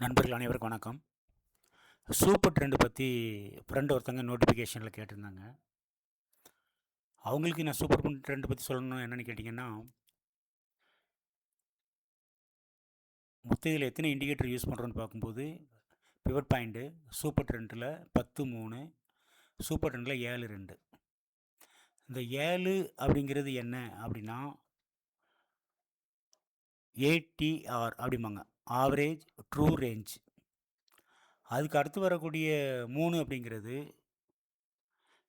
நண்பர்கள் அனைவருக்கும் வணக்கம். சூப்பர் ட்ரெண்ட் பற்றி ஃப்ரெண்ட் ஒருத்தங்க நோட்டிஃபிகேஷனில் கேட்டிருந்தாங்க. அவங்களுக்கு நான் சூப்பர் ட்ரெண்ட் பற்றி சொல்லணும் என்னென்னு கேட்டிங்கன்னா, மொத்தம் இதில் எத்தனை இண்டிகேட்டர் யூஸ் பண்ணுறோன்னு பார்க்கும்போது பிவட் பாயிண்ட்டு சூப்பர் ட்ரெண்டில் 10-3, சூப்பர் ட்ரெண்டில் 7-2. இந்த 7 அப்படிங்கிறது என்ன அப்படின்னா ஏடிஆர் அப்படிம்பாங்க, ஆவரேஜ் ட்ரூ ரேஞ்ச். அதுக்கு அடுத்து வரக்கூடிய 3 அப்படிங்கிறது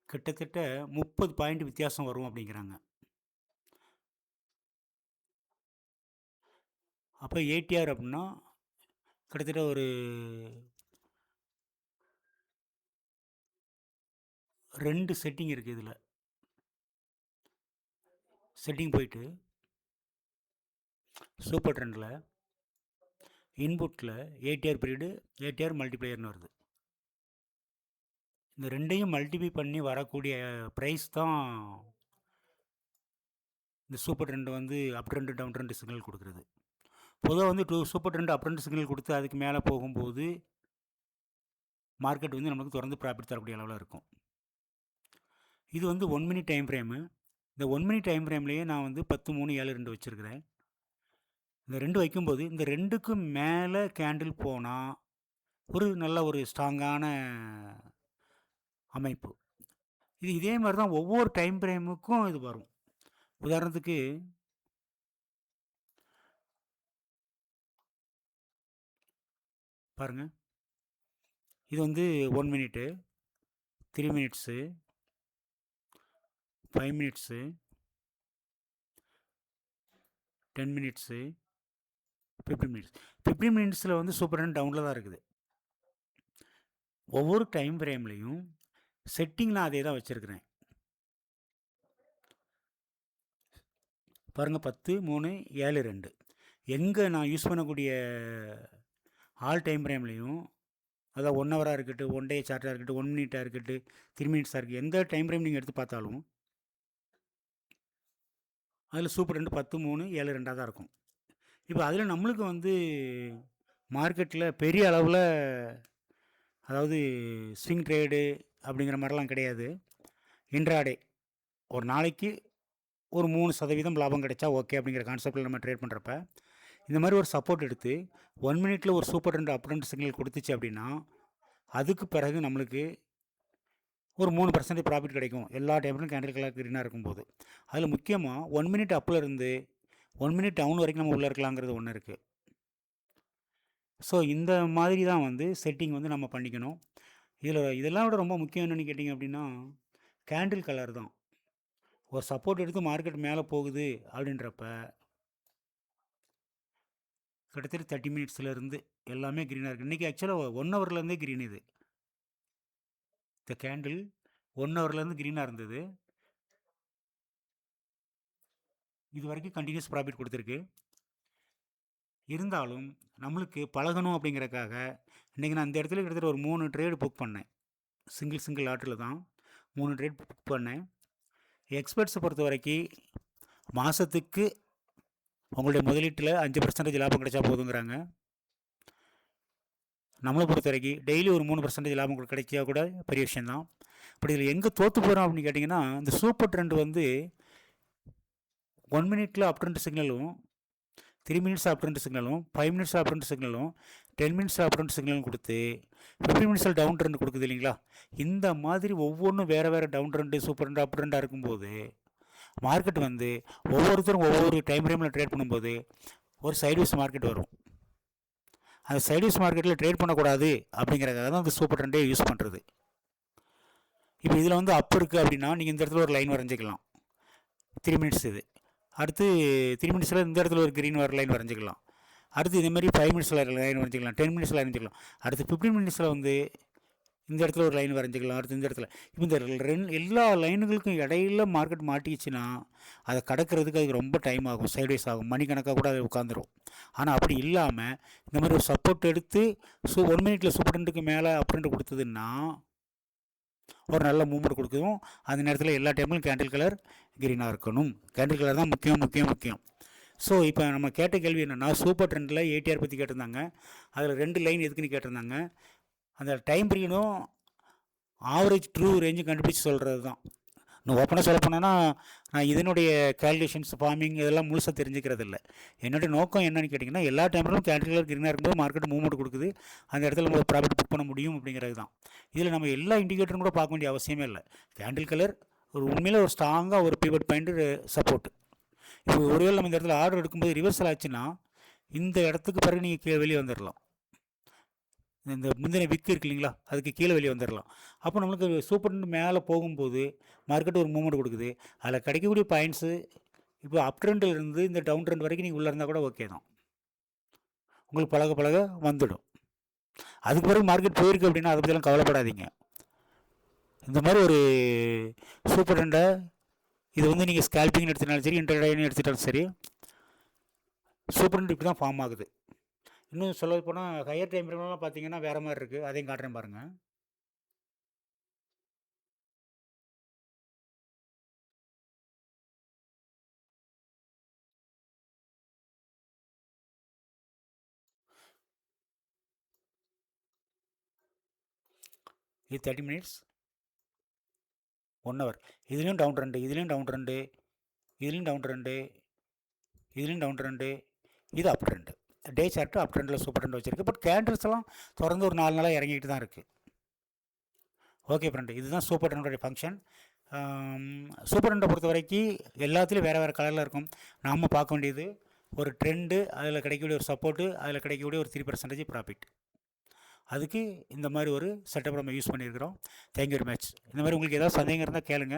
கிட்டத்தட்ட 30 பாயிண்ட் வித்தியாசம் வரும் அப்படிங்கிறாங்க. அப்போ ஏடிஆர் அப்படின்னா கிட்டத்தட்ட ஒரு 2 செட்டிங் இருக்குது. இதில் செட்டிங் போயிட்டு சூப்பர் ட்ரெண்டில் இன்புட்டில் ஏடிஆர் பீரியடு, ஏடிஆர் மல்டிப்ளையர்னு வருது. இந்த ரெண்டையும் மல்டிப்ளை பண்ணி வரக்கூடிய ப்ரைஸ் தான் இந்த சூப்பர் ட்ரெண்ட் வந்து up trend down trend signal கொடுக்குறது. பொதுவாக வந்து super trend up trend signal கொடுத்து அதுக்கு மேலே போகும்போது மார்க்கெட் வந்து நம்மளுக்கு தொடர்ந்து ப்ராஃபிட் தரக்கூடிய அளவில் இருக்கும். இது வந்து 1 மினிட் டைம் ஃப்ரேமு. இந்த 1 மினிட் டைம் ஃப்ரேம்லேயே நான் வந்து 10-3-7-2 வச்சுருக்கிறேன். இந்த 2 வைக்கும்போது இந்த 2க்கும் மேலே கேண்டில் போனால் ஒரு நல்ல ஒரு ஸ்ட்ராங்கான அமைப்பு. இது இதே மாதிரி தான் ஒவ்வொரு டைம் ஃப்ரேமுக்கும் இது வரும். உதாரணத்துக்கு பாருங்கள், இது வந்து 1 minute, 3 minutes, 5 minutes, 10 minutes, 15 minutes. 15 மினிட்ஸில் வந்து சூப்பர் ட்ரெண்ட் டவுனில் தான் இருக்குது. ஒவ்வொரு டைம் ஃப்ரேம்லேயும் செட்டிங் நான் அதே தான் வச்சுருக்கிறேன். பாருங்கள், 10-3-7-2. எங்கே நான் யூஸ் பண்ணக்கூடிய ஆல் டைம் ஃப்ரேம்லேயும், அதாவது 1 ஹவராக இருக்கட்டும், 1 டே சார்ட்டாக இருக்கட்டும், 1 மினிட்டாக இருக்கட்டும், 3 மினிட்ஸாக இருக்குது, எந்த டைம் ஃப்ரேம் நீங்கள் எடுத்து பார்த்தாலும் அதில் சூப்பர் ட்ரெண்ட் 10-3-7-2 தான் இருக்கும். இப்போ அதில் நம்மளுக்கு வந்து மார்க்கெட்டில் பெரிய அளவில், அதாவது ஸ்விங் ட்ரேடு அப்படிங்கிற மாதிரிலாம் கிடையாது. இன்ட்ராடே ஒரு நாளைக்கு ஒரு 3% லாபம் கிடைச்சா ஓகே அப்படிங்கிற கான்செப்டில் நம்ம ட்ரேட் பண்ணுறப்ப இந்த மாதிரி ஒரு சப்போர்ட் எடுத்து 1 மினிட்டில் ஒரு super trend up trend signal கொடுத்துச்சு அப்படின்னா அதுக்கு பிறகு நம்மளுக்கு ஒரு 3% ப்ராஃபிட் கிடைக்கும் எல்லா டைம்லையும் கேண்டில் கலர் க்ரீனாக இருக்கும்போது. அதில் முக்கியமாக 1 மினிட் அப்பில் இருந்து 1 மினிட் டவுன் வரைக்கும் நம்ம உள்ளே இருக்கலாங்கிறது ஒன்று இருக்குது. ஸோ இந்த மாதிரி தான் வந்து செட்டிங் வந்து நம்ம பண்ணிக்கணும். இதெல்லாம் விட ரொம்ப முக்கியம் என்னென்னு கேட்டிங்க அப்படின்னா கேண்டில் கலர் தான். ஒரு சப்போர்ட் எடுத்து மார்க்கெட் மேலே போகுது அப்படின்றப்ப கிட்டத்தட்ட 30 மினிட்ஸ்லேருந்து எல்லாமே க்ரீனாக இருக்குது. இன்றைக்கி ஆக்சுவலாக 1 ஹவர்லேருந்தே க்ரீன். இது இந்த கேண்டில் 1 ஹவர்லேருந்து க்ரீனாக இருந்தது. இது வரைக்கும் கண்டினியூஸ் ப்ராஃபிட் கொடுத்துருக்கு. இருந்தாலும் நம்மளுக்கு பழகணும் அப்படிங்கிறக்காக இன்றைக்கி நான் இந்த இடத்துல கிட்டத்தட்ட ஒரு 3 ட்ரேடு புக் பண்ணேன். சிங்கிள் ஆர்டரில் தான் 3 ட்ரேட் புக் பண்ணேன். எக்ஸ்பர்ட்ஸை பொறுத்த வரைக்கும் மாதத்துக்கு உங்களுடைய முதலீட்டில் 5% லாபம் கிடைச்சா போதுங்கிறாங்க. நம்மளை பொறுத்த வரைக்கும் டெய்லி ஒரு 3% லாபம் கிடைச்சா கூட பெரிய விஷயந்தான். பட் இதில் எங்கே தோற்று போகிறோம் அப்படின்னு கேட்டிங்கன்னா, இந்த சூப்பர் ட்ரெண்ட் வந்து 1 மினிட்டில் அப் ட்ரெண்ட் சிக்னலும், 3 மினிட்ஸ் அப் ட்ரெண்ட் சிக்னலும், 5 மினிட்ஸ் அப் ட்ரெண்ட் சிக்னலும், 10 மினிட்ஸ் அப் ட்ரெண்ட் சிக்னலும் கொடுத்து 15 மினிட்ஸில் டவுன் ட்ரெண்ட் கொடுக்குது இல்லைங்களா. இந்த மாதிரி ஒவ்வொன்றும் வேறு டவுன் ட்ரெண்டு, சூப்பர் ட்ரெண்ட், அப் ட்ரெண்டாக இருக்கும்போது மார்க்கெட் வந்து ஒவ்வொருத்தரும் ஒவ்வொரு டைம் ஃப்ரேமில் ட்ரேட் பண்ணும்போது ஒரு சைட்வேஸ் மார்க்கெட் வரும். அந்த சைட்வேஸ் மார்க்கெட்டில் ட்ரேட் பண்ணக்கூடாது அப்படிங்கிறதுக்காக தான் அந்த சூப்பர் ட்ரெண்டே யூஸ் பண்ணுறது. இப்போ இதில் வந்து அப் இருக்குது அப்படின்னா நீங்கள் இந்த இடத்துல ஒரு லைன் வரைஞ்சிக்கலாம், 3 மினிட்ஸ். இது அடுத்து 3 மினிட்ஸில் இந்த இடத்துல ஒரு க்ரீன் வர லைன் வரைஞ்சிக்கலாம். அடுத்து இதேமாதிரி 5 மினிட்ஸில் லைன் வரைஞ்சிக்கலாம், 10 மினிட்ஸில் வரைஞ்சிக்கலாம். அடுத்து 15 மினிட்ஸில் வந்து இந்த இடத்துல ஒரு லைன் வரைஞ்சிக்கலாம். அடுத்து இந்த இடத்துல இப்போ இந்த எல்லா லைனுகளுக்கும் இடையில மார்க்கெட் மாட்டிச்சுன்னா அதை கடக்கிறதுக்கு அதுக்கு ரொம்ப டைம் ஆகும், சைட்வேஸ் ஆகும், மணிக்கணக்காக கூட அது உட்காந்துரும். ஆனால் அப்படி இல்லாமல் இந்த மாதிரி ஒரு சப்போர்ட் எடுத்து 1 மினிட்டில் சூப்பர் ட்ரெண்டுக்கு மேலே அப்ரெண்ட் கொடுத்ததுன்னா ஒரு நல்ல மூவ்மெண்ட் கொடுக்கும். அந்த நேரத்தில் எல்லா டைம்லையும் கேண்டில் கலர் க்ரீனாக இருக்கணும். கேண்டில் கலர் தான் முக்கியம். ஸோ இப்போ நம்ம கேட்ட கேள்வி என்னென்னா, சூப்பர் ட்ரெண்டில் ஏடிஆர் பற்றி கேட்டிருந்தாங்க. அதில் 2 லைன் எதுக்குன்னு கேட்டிருந்தாங்க. அந்த டைம் பீரியடும் ஆவரேஜ் ட்ரூ ரேஞ்சும் கண்டுபிடிச்சி சொல்கிறது தான். இன்னும் ஓப்பனாக சொல்ல போனோன்னா, நான் இதனுடைய கேல்குலேஷன்ஸ் ஃபார்மிங் இதெல்லாம் முழுசாக தெரிஞ்சுக்கிறது இல்லை. என்னுடைய நோக்கம் என்னன்னு கேட்டிங்கன்னா, எல்லா டைம்லும் கேண்டில் கிரீனாக இருக்கும்போது மார்க்கெட் மூவ்மெண்ட் கொடுக்குது, அந்த இடத்துல நம்ம ப்ராஃபிட் புக் பண்ண முடியும் அப்படிங்கிறது தான். இதில் நம்ம எல்லா இண்டிகேட்டரும் கூட பார்க்க வேண்டிய அவசியமே இல்லை. கேண்டில் கலர் ஒரு உண்மையிலே ஒரு ஸ்ட்ராங்காக ஒரு பிவட் பாயிண்ட் சப்போர்ட். இப்போ ஒருவேளை நம்ம இந்த இடத்துல ஆர்டர் எடுக்கும்போது ரிவர்சல் ஆச்சுன்னா, இந்த இடத்துக்கு பிறகு நீங்கள் வெளியே வந்துடலாம். இந்த முந்தின விக்கு இருக்கு இல்லைங்களா, அதுக்கு கீழே வெளியே வந்துடலாம். அப்போ நம்மளுக்கு சூப்பர் ட்ரெண்ட் மேலே போகும்போது மார்க்கெட் ஒரு மூவ்மெண்ட் கொடுக்குது. அதில் கிடைக்கக்கூடிய பாயிண்ட்ஸு இப்போ அப் ட்ரெண்டில் இருந்து இந்த டவுன் ட்ரெண்ட் வரைக்கும் நீங்கள் உள்ளே இருந்தால் கூட ஓகே தான். உங்களுக்கு பழக பழக வந்துடும். அதுக்கு பிறகு மார்க்கெட் போயிருக்கு அப்படின்னா அதை பற்றிலாம் கவலைப்படாதீங்க. இந்த மாதிரி ஒரு சூப்பர் ட்ரெண்டை இது வந்து நீங்கள் ஸ்கேல்பிங்னு எடுத்துட்டாலும் சரி, இன்டர்டேன்னு எடுத்துட்டாலும் சரி, சூப்பர் ட்ரெண்ட் இப்படி தான் ஃபார்ம் ஆகுது. இன்னும் சொல்ல போனால் ஹையர் டைம் ஃப்ரேம்லாம் பார்த்தீங்கன்னா வேறு மாதிரி இருக்குது. அதையும் காட்டுறேன் பாருங்கள். இது 30 மினிட்ஸ், 1 ஹவர். இதுலேயும் டவுன் ட்ரெண்டு, இதுலேயும் டவுன் ட்ரெண்டு, இதுலேயும் டவுன் ட்ரெண்டு, இதுலேயும் டவுன் ட்ரெண்டு, இது அப் ட்ரெண்டு. டே சார்ட்டு அப் ட்ரெண்டில் சூப்பர் ட்ரெண்ட் வச்சுருக்கு. பட் கேண்டில்ஸ் எல்லாம் தொடர்ந்து ஒரு 4 நாளாக இறங்கிட்டு தான் இருக்குது. ஓகே ஃப்ரெண்டு, இதுதான் சூப்பர் ட்ரெண்டோடைய ஃபங்க்ஷன். சூப்பர் ட்ரெண்டை பொறுத்த வரைக்கும் எல்லாத்துலேயும் வேறு வேறு கலரில் இருக்கும். நாம் பார்க்க வேண்டியது ஒரு ட்ரெண்டு, அதில் கிடைக்கக்கூடிய ஒரு சப்போர்ட்டு, அதில் கிடைக்கக்கூடிய ஒரு 3% ப்ராஃபிட். அதுக்கு இந்த மாதிரி ஒரு செட்டப் நம்ம யூஸ் பண்ணியிருக்கிறோம். Thank you very much. இந்த மாதிரி உங்களுக்கு ஏதாவது சந்தேகம் இருந்தால் கேளுங்க.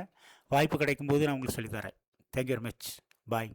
வாய்ப்பு கிடைக்கும்போது நான் உங்களுக்கு சொல்லித்தரேன். Thank you very much. பாய்.